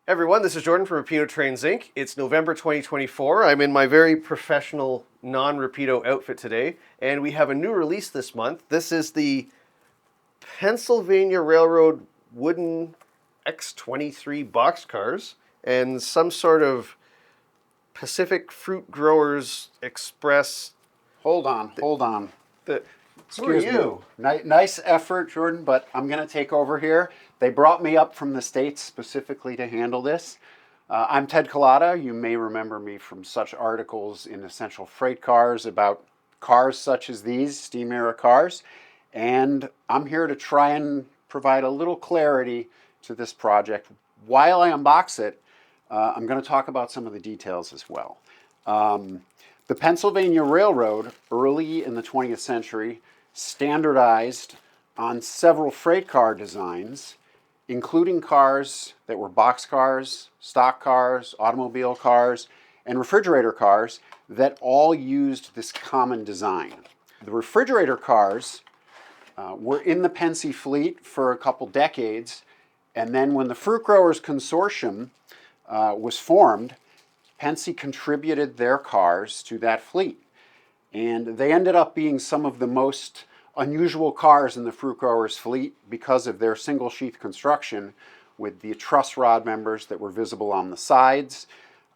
Everyone, this is Jordan from Rapido Trains Inc. It's November 2024. I'm in my very professional non-Rapido outfit today, and we have a new release this month. This is the Pennsylvania Railroad wooden X23 boxcars and some sort of Pacific Fruit Growers Express. Hold on. Who are Excuse you? me. Nice effort, Jordan, but I'm going to take over here. They brought me up from the States specifically to handle this. I'm Ted Culotta. You may remember me from such articles in Essential Freight Cars about cars such as these, steam era cars. And I'm here to try and provide a little clarity to this project. While I unbox it, I'm going to talk about some of the details as well. The Pennsylvania Railroad, early in the 20th century, standardized on several freight car designs, including cars that were boxcars, stock cars, automobile cars, and refrigerator cars that all used this common design. The refrigerator cars were in the Pennsy fleet for a couple decades, and then when the Fruit Growers Consortium was formed, Pennsy contributed their cars to that fleet. And they ended up being some of the most unusual cars in the Fruit Growers fleet because of their single sheath construction with the truss rod members that were visible on the sides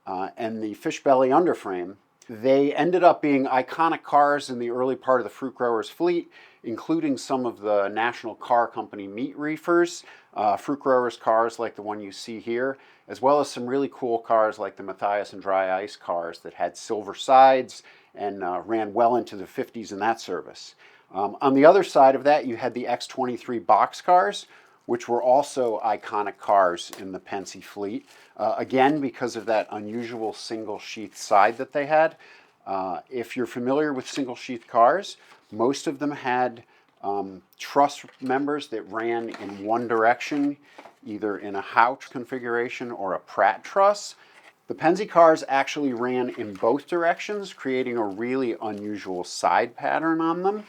and the fish belly underframe. They ended up being iconic cars in the early part of the Fruit Growers fleet, including some of the National Car Company meat reefers, Fruit Growers cars like the one you see here, as well as some really cool cars like the Matthias and Dry Ice cars that had silver sides and ran well into the 50s in that service. On the other side of that, you had the X23 boxcars, which were also iconic cars in the Pennsy fleet, again because of that unusual single sheath side that they had. If you're familiar with single sheath cars, most of them had truss members that ran in one direction, either in a Houch configuration or a Pratt truss. The Pennsy cars actually ran in both directions, creating a really unusual side pattern on them.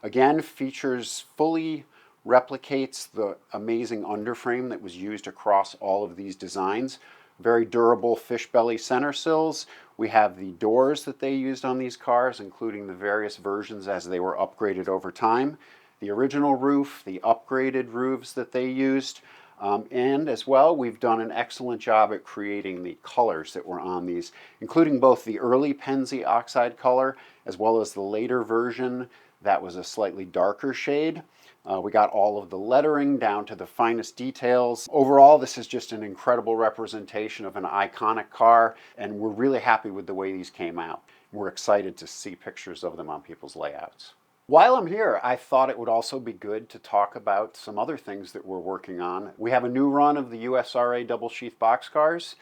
Again, features fully replicates the amazing underframe that was used across all of these designs. Very durable fish belly center sills. We have the doors that they used on these cars, including the various versions as they were upgraded over time. The original roof, the upgraded roofs that they used, and as well, we've done an excellent job at creating the colors that were on these, including both the early Pennsy oxide color as well as the later version that was a slightly darker shade. We got all of the lettering down to the finest details. Overall, this is just an incredible representation of an iconic car, and we're really happy with the way these came out. We're excited to see pictures of them on people's layouts. While I'm here, I thought it would also be good to talk about some other things that we're working on. We have a new run of the USRA double sheath boxcars,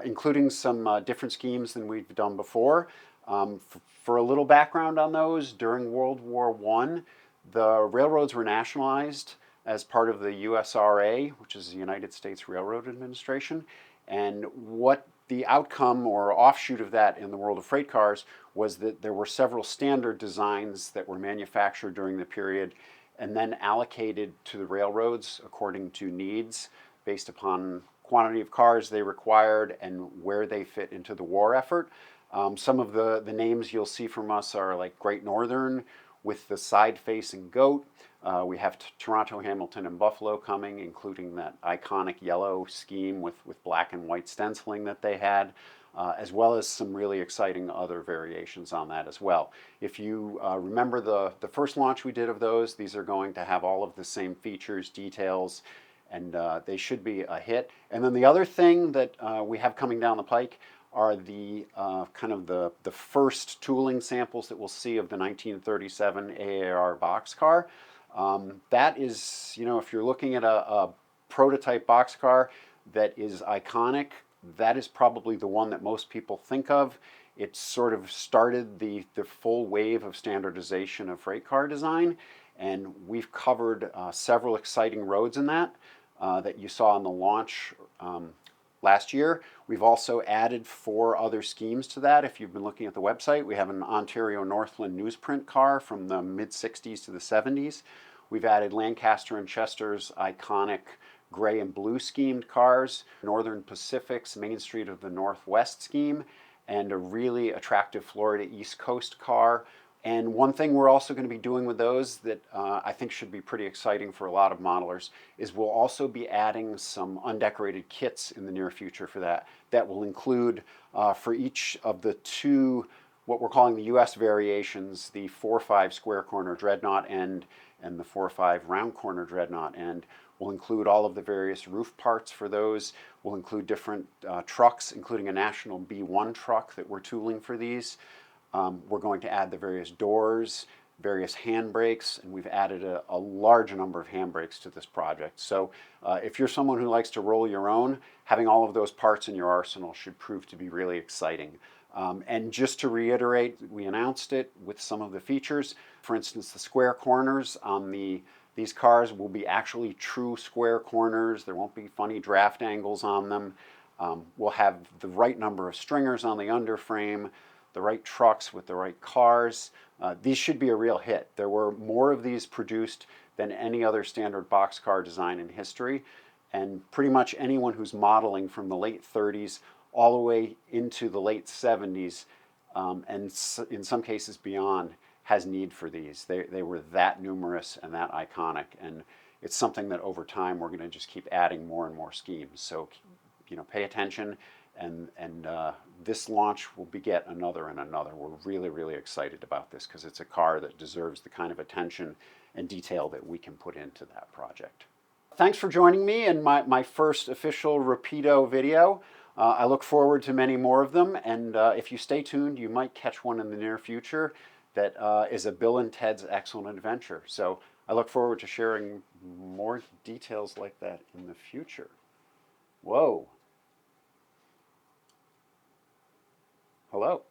including some different schemes than we've done before. For a little background on those, during World War I, the railroads were nationalized as part of the USRA, which is the United States Railroad Administration. And what the outcome or offshoot of that in the world of freight cars was that there were several standard designs that were manufactured during the period and then allocated to the railroads according to needs based upon quantity of cars they required and where they fit into the war effort. Some of the names you'll see from us are like Great Northern with the side-facing goat. We have Toronto, Hamilton, and Buffalo coming, including that iconic yellow scheme with black and white stenciling that they had, as well as some really exciting other variations on that as well. If you remember the first launch we did of those, these are going to have all of the same features, details, and they should be a hit. And then the other thing that we have coming down the pike are the kind of the first tooling samples that we'll see of the 1937 AAR Boxcar. That is, if you're looking at a prototype boxcar that is iconic, that is probably the one that most people think of. It sort of started the full wave of standardization of freight car design, and we've covered several exciting roads in that you saw in the launch last year. We've also added 4 other schemes to that. If you've been looking at the website, we have an Ontario Northland newsprint car from the mid-60s to the 70s. We've added Lancaster and Chester's iconic gray and blue schemed cars, Northern Pacific's Main Street of the Northwest scheme, and a really attractive Florida East Coast car. And one thing we're also going to be doing with those that I think should be pretty exciting for a lot of modelers is we'll also be adding some undecorated kits in the near future for that. That will include for each of the two, what we're calling the US variations, the 4.5 square corner dreadnought end and the 4.5 round corner dreadnought end. We'll include all of the various roof parts for those. We'll include different trucks, including a National B1 truck that we're tooling for these. We're going to add the various doors, various handbrakes, and we've added a large number of handbrakes to this project. So if you're someone who likes to roll your own, having all of those parts in your arsenal should prove to be really exciting. And just to reiterate, we announced it with some of the features. For instance, the square corners on these cars will be actually true square corners. There won't be funny draft angles on them. We'll have the right number of stringers on the underframe, the right trucks with the right cars. These should be a real hit. There were more of these produced than any other standard boxcar design in history, and pretty much anyone who's modeling from the late 30s all the way into the late 70s, and in some cases beyond, has need for these. They were that numerous and that iconic, and it's something that over time we're going to just keep adding more and more schemes. So, pay attention. And this launch will beget another and another. We're really, really excited about this because it's a car that deserves the kind of attention and detail that we can put into that project. Thanks for joining me in my first official Rapido video. I look forward to many more of them, and if you stay tuned, you might catch one in the near future that is a Bill and Ted's Excellent Adventure. So I look forward to sharing more details like that in the future. Whoa. Hello.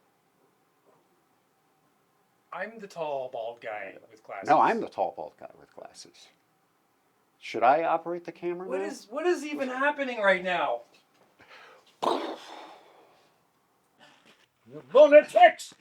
I'm the tall, bald guy with glasses. No, I'm the tall, bald guy with glasses. Should I operate the camera now? What is even happening right now? You lunatics!